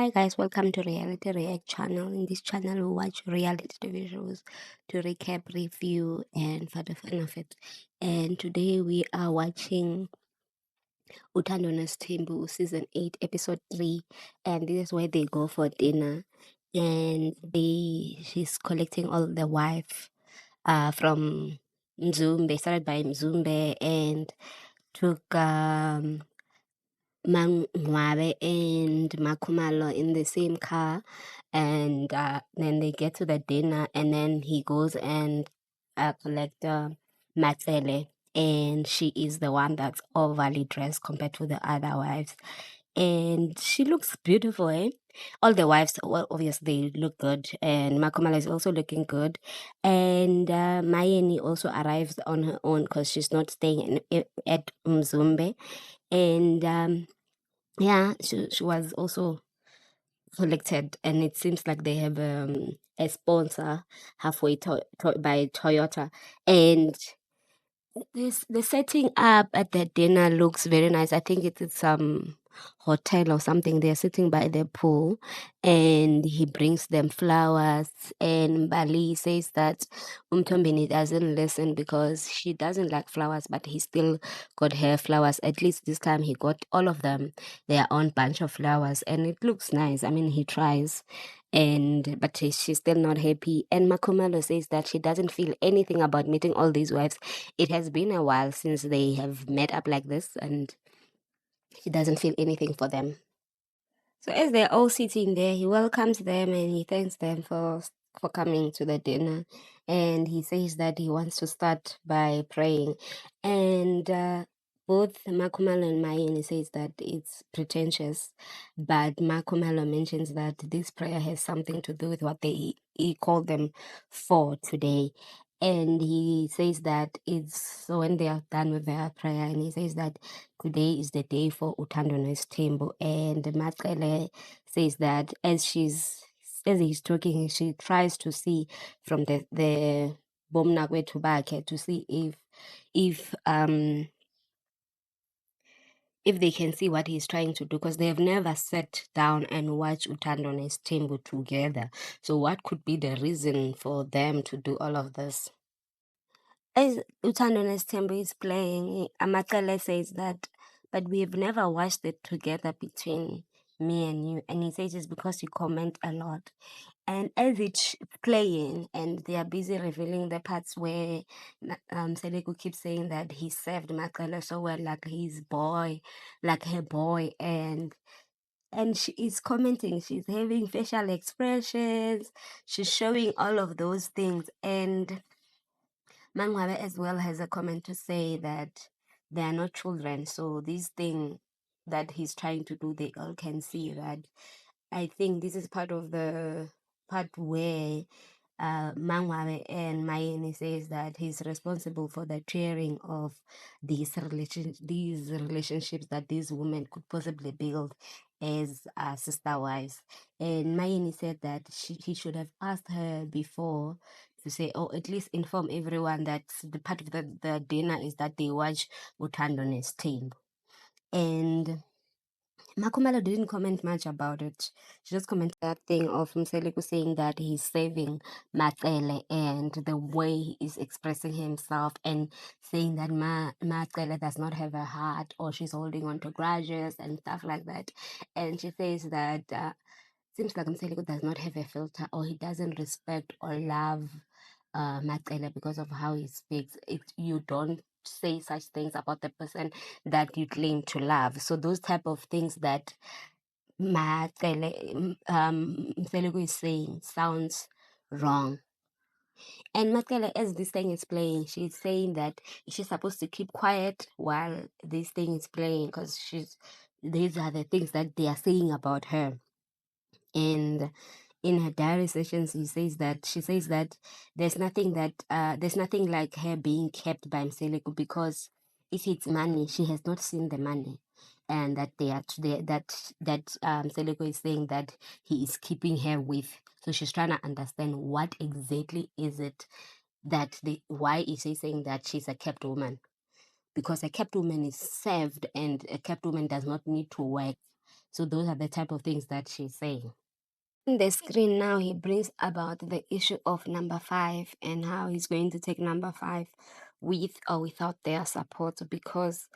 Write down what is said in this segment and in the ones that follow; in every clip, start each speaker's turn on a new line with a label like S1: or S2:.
S1: Hi guys, welcome to Reality React channel. In this channel, we watch reality TV shows to recap, review, and for the fun of it. And today we are watching Uthando Nes'Thembu season 8, episode 3, and this is where they go for dinner. And she's collecting all the wife from Mzumbe, started by Mzumbe, and took Mangwabe and Makumalo in the same car, and then they get to the dinner, and then he goes and collect Matsele, and she is the one that's overly dressed compared to the other wives, and she looks beautiful, eh? All the wives, well, obviously they look good, and Makumalo is also looking good, and Mayeni also arrives on her own because she's not staying at Mzumbe, and yeah, she was also collected, and it seems like they have a sponsor halfway by Toyota, and the setting up at the dinner looks very nice. I think it's some hotel or something. They're sitting by the pool, and he brings them flowers. And Bali says that Umtombini doesn't listen because she doesn't like flowers, but he still got her flowers. At least this time he got all of them their own bunch of flowers, and it looks nice. I mean, he tries, but she's still not happy. And Makumalo says that she doesn't feel anything about meeting all these wives. It has been a while since they have met up like this, and she doesn't feel anything for them. So as they're all sitting there, he welcomes them and he thanks them for coming to the dinner, and he says that he wants to start by praying, and both Makumalo and Mayeni says that it's pretentious, but Makumalo mentions that this prayer has something to do with what he called them for today. And he says that it's so when they are done with their prayer, and he says that today is the day for Uthando Nes'Thembu. And Matsele says that as he's talking, she tries to see from the Bomnakwe Tubake to see if if they can see what he's trying to do, because they have never sat down and watched Uthando Nes'Thembu together. So what could be the reason for them to do all of this? As Uthando Nes'Thembu is playing, Amatele says that, but we've never watched it together between me and you. And he says it's because you comment a lot. And as it's playing and they are busy revealing the parts where Seleko keeps saying that he served Makala so well, like his boy, like her boy, and she is commenting, she's having facial expressions, she's showing all of those things, and Mangwabe as well has a comment to say that they are not children, so this thing that he's trying to do, they all can see that. I think this is part of the part where Mangwabe and Mayeni says that he's responsible for the tearing of these relationships that these women could possibly build as sister wives. And Mayeni said that he should have asked her before to say, or at least inform everyone that the part of the dinner is that they watch Uthando Nes'Thembu. And Makumalo didn't comment much about it. She just commented that thing of Mseliku saying that he's saving Matsele and the way he is expressing himself, and saying that Matsele does not have a heart, or she's holding on to grudges and stuff like that. And she says that seems like Mseliku does not have a filter, or he doesn't respect or love Matsele because of how he speaks. You don't say such things about the person that you claim to love. So those type of things that Mseliku is saying sounds wrong. And Matkele, as this thing is playing, she's saying that she's supposed to keep quiet while this thing is playing, because these are the things that they are saying about her. And in her diary sessions, she says that there's nothing like her being kept by Mseliku, because if it's money, she has not seen the money, and that Mseliku is saying that he is keeping her with. So she's trying to understand what exactly is it why is he saying that she's a kept woman, because a kept woman is served, and a kept woman does not need to work. So those are the type of things that she's saying. On the screen now, he brings about the issue of number 5 and how he's going to take number 5 with or without their support, because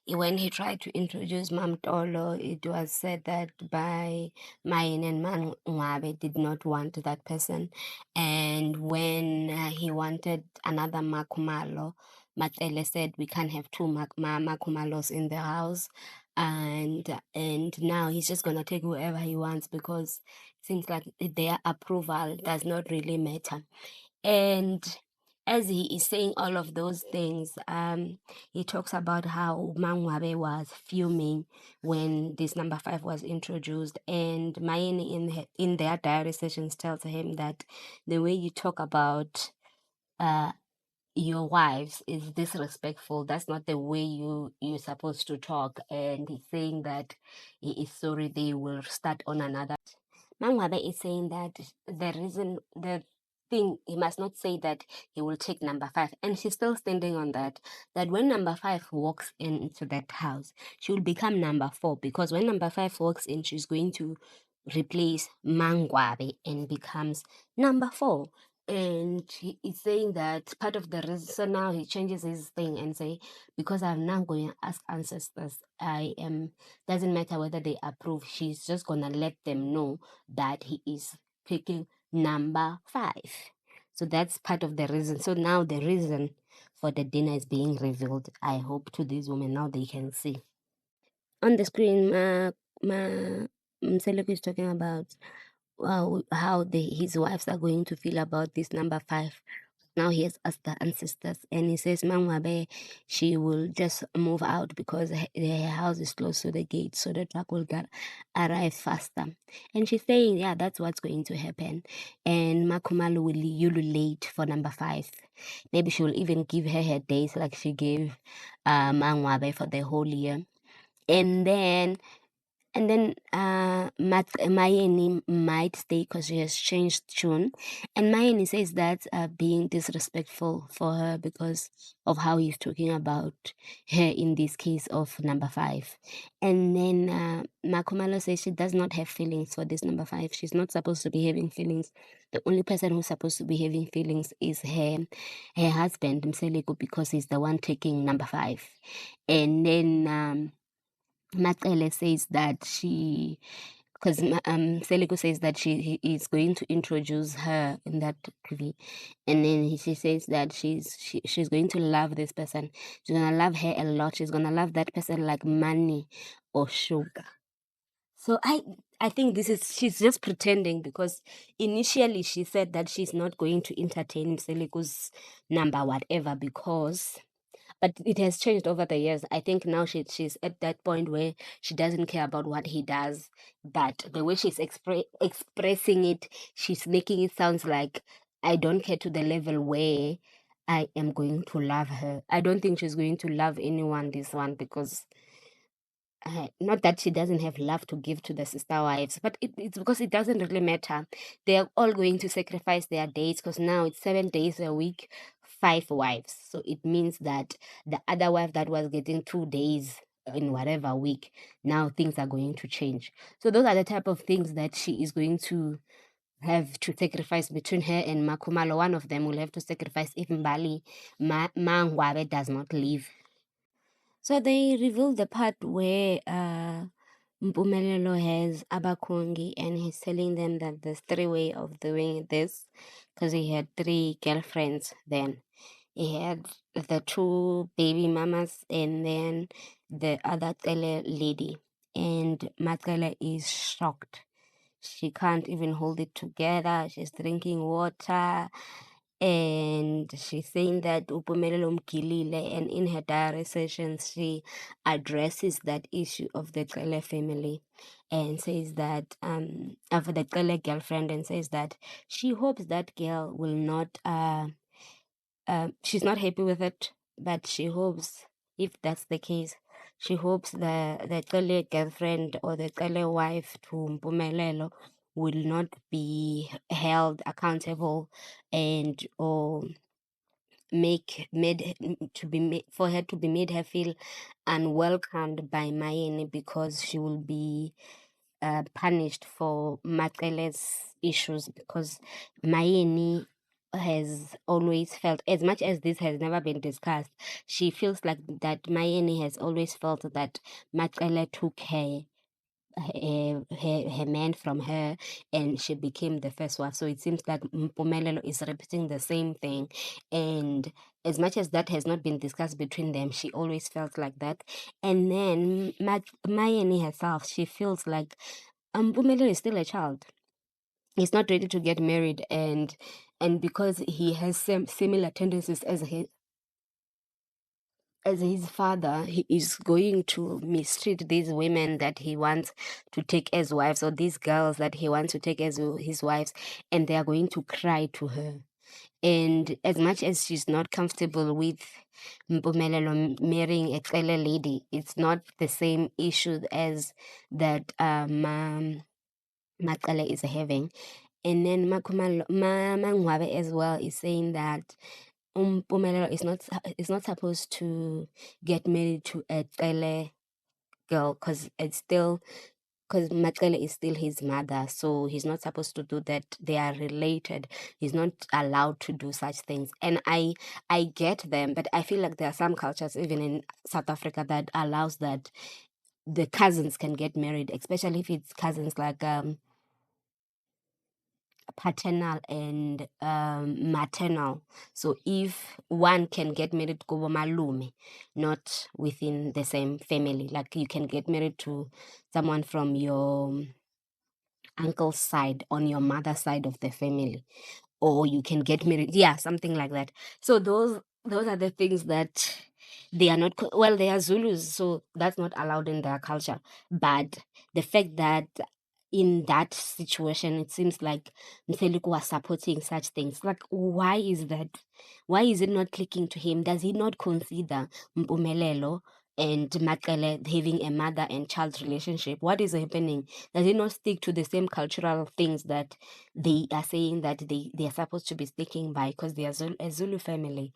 S1: when he tried to introduce Mamtolo, it was said that by Mayin and Manwabe did not want that person. And when he wanted another Makumalo, Matele said we can't have two Makumalos in the house. And now he's just gonna take whoever he wants, because seems like their approval does not really matter. And as he is saying all of those things, he talks about how Mangwabe was fuming when this number 5 was introduced, and Mayeni in their diary sessions tells him that the way you talk about your wives is disrespectful. That's not the way you're supposed to talk. And he's saying that he is sorry they will start on another. Mangwabe is saying that the thing, he must not say that he will take number 5. And she's still standing on that when number 5 walks into that house, she will become number 4, because when number 5 walks in, she's going to replace Mangwabe and becomes number 4. And he is saying that part of the reason, so now he changes his thing and say, because I'm now going to ask ancestors, doesn't matter whether they approve, she's just going to let them know that he is picking number 5. So that's part of the reason. So now the reason for the dinner is being revealed. I hope to these women now they can see. On the screen, Mseleko is talking about how his wives are going to feel about this number 5. Now he has asked the ancestors, and he says Mangwabe, she will just move out because her house is close to the gate, so the truck will arrive faster. And she's saying, yeah, that's what's going to happen. And Makumalu will ululate for number 5. Maybe she will even give her days like she gave Mangwabe for the whole year. And then Mayeni might stay because she has changed tune. And Mayeni says that's being disrespectful for her because of how he's talking about her in this case of number 5. And then Makumalo says she does not have feelings for this number 5. She's not supposed to be having feelings. The only person who's supposed to be having feelings is her husband, Mseleko, because he's the one taking number 5. And then Matele says that because Seleko says that he is going to introduce her in that TV, and then she says that she's going to love this person. She's gonna love her a lot. She's gonna love that person like money or sugar. So I think she's just pretending, because initially she said that she's not going to entertain Seleko's number whatever, but it has changed over the years. I think now she's at that point where she doesn't care about what he does, but the way she's expressing it, she's making it sound like I don't care to the level where I am going to love her. I don't think she's going to love anyone this one, because not that she doesn't have love to give to the sister wives, but it's because it doesn't really matter. They're all going to sacrifice their days, because now it's 7 days a week, 5 wives. So it means that the other wife that was getting 2 days in whatever week, now things are going to change. So those are the type of things that she is going to have to sacrifice between her and Makumalo. One of them will have to sacrifice if Mbali Mangwabe does not leave. So they revealed the part where Mpumelelo has Abakongi, and he's telling them that there's 3 way of doing this, because he had 3 girlfriends then. He had the 2 baby mamas and then the other Tele lady. And Matkele is shocked. She can't even hold it together. She's drinking water. And she's saying that Upumelelo Mkilile, and in her diary sessions, she addresses that issue of the Kele family and says that, of the Kele girlfriend, and says that she hopes that girl will not, she's not happy with it, but she hopes, if that's the case, she hopes the Kele girlfriend or the Kele wife to Mpumelelo will not be held accountable and or for her to be made her feel unwelcomed by Mayeni, because she will be punished for Matele's issues, because Mayeni has always felt, as much as this has never been discussed, she feels like that Mayeni has always felt that Matele took her man from her, and she became the first wife. So it seems like Mpumelelo is repeating the same thing. And as much as that has not been discussed between them, she always felt like that. And then Mayeni herself, she feels like Mpumelelo is still a child. He's not ready to get married, and because he has similar tendencies as his father, he is going to mistreat these women that he wants to take as wives, or these girls that he wants to take as his wives, and they are going to cry to her. And as much as she's not comfortable with Mpumelelo marrying a Xele lady, it's not the same issue as that Maqale is having. And then Mangwabe as well is saying that Mpumelelo is not supposed to get married to a Xele girl, because Maqele is still his mother, so he's not supposed to do that. They are related. He's not allowed to do such things. And I get them, but I feel like there are some cultures, even in South Africa, that allows that the cousins can get married, especially if it's cousins like paternal and maternal. So if one can get married to malume, not within the same family, like you can get married to someone from your uncle's side on your mother's side of the family, or you can get married, yeah, something like that. So those are the things that they are not well, they are Zulus, so that's not allowed in their culture. But the fact that in that situation it seems like Mseliku was supporting such things, like why is that? Why is it not clicking to him? Does he not consider Mpumelelo and Makele having a mother and child relationship? What is happening? Does he not stick to the same cultural things that they are saying that they are supposed to be sticking by, because they are a Zulu family?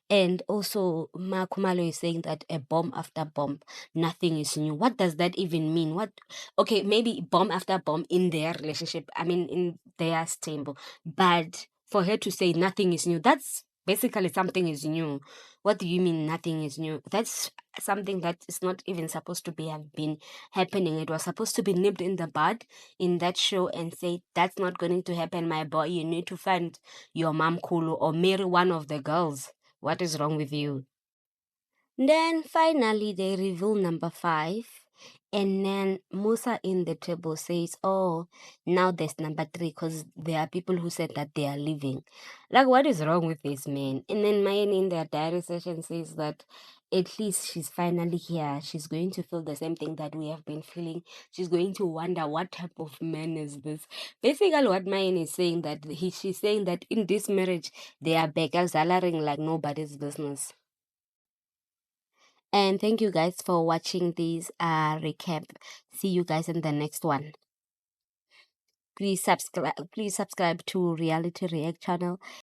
S1: And also, Makumalo is saying that a bomb after bomb, nothing is new. What does that even mean? What? Okay, maybe bomb after bomb in their relationship, I mean, in their stable. But for her to say nothing is new, that's basically something is new. What do you mean nothing is new? That's something that is not even supposed to be have been happening. It was supposed to be nipped in the bud in that show and say, that's not going to happen, my boy. You need to find your mom Kulu or marry one of the girls. What is wrong with you? Then finally they reveal number 5. And then Musa in the table says, oh, now there's number 3, because there are people who said that they are leaving. Like, what is wrong with this man? And then Mayan in their diary session says that at least she's finally here. She's going to feel the same thing that we have been feeling. She's going to wonder, what type of man is this? Basically, what Mayan is saying, that she's saying that in this marriage, they are beggars zalaring like nobody's business. And thank you guys for watching this recap. See you guys in the next one. Please subscribe to Reality React channel